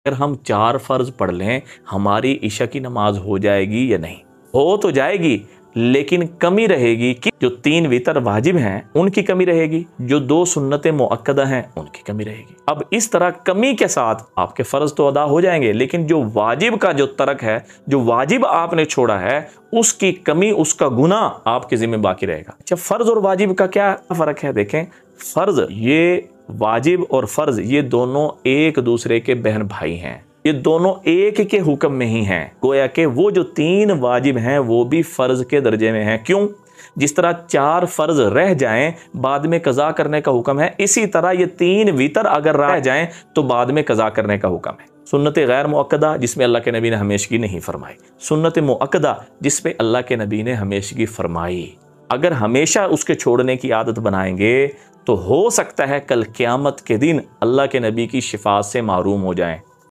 अगर हम 4 फ़र्ज़ पढ़ लें, हमारी इशा की नमाज हो जाएगी या नहीं? हो तो जाएगी, लेकिन कमी रहेगी कि जो 3 वितर वाजिब हैं उनकी कमी रहेगी, जो 2 सुन्नतें मुअक्कदा हैं उनकी कमी रहेगी। अब इस तरह कमी के साथ आपके फ़र्ज़ तो अदा हो जाएंगे, लेकिन जो वाजिब का जो तर्क है, जो वाजिब आपने छोड़ा है, उसकी कमी, उसका गुनाह आपके ज़िम्मे बाकी रहेगा। अच्छा, फ़र्ज़ और वाजिब का क्या फ़र्क है? देखें, फ़र्ज़, ये वाजिब और फ़र्ज़ ये दोनों एक दूसरे के बहन भाई हैं, ये दोनों एक के हुक्म में ही हैं। गोया कि वो जो 3 वाजिब हैं वो भी फ़र्ज़ के दर्जे में हैं। क्यों? जिस तरह 4 फ़र्ज़ रह जाएं बाद में कज़ा करने का हुक्म है, इसी तरह ये 3 वितर अगर रह जाएं तो बाद में कज़ा करने का हुक्म है। सुन्नत गैर मुअक्कदा जिसमें अल्लाह के नबी ने हमेशगी नहीं फरमाई, सुन्नत मुअक्कदा जिसमें अल्लाह के नबी ने हमेशगी फरमाई। अगर हमेशा उसके छोड़ने की आदत बनाएंगे तो हो सकता है कल क़यामत के दिन अल्लाह के नबी की शिफाअत से महरूम हो जाएं।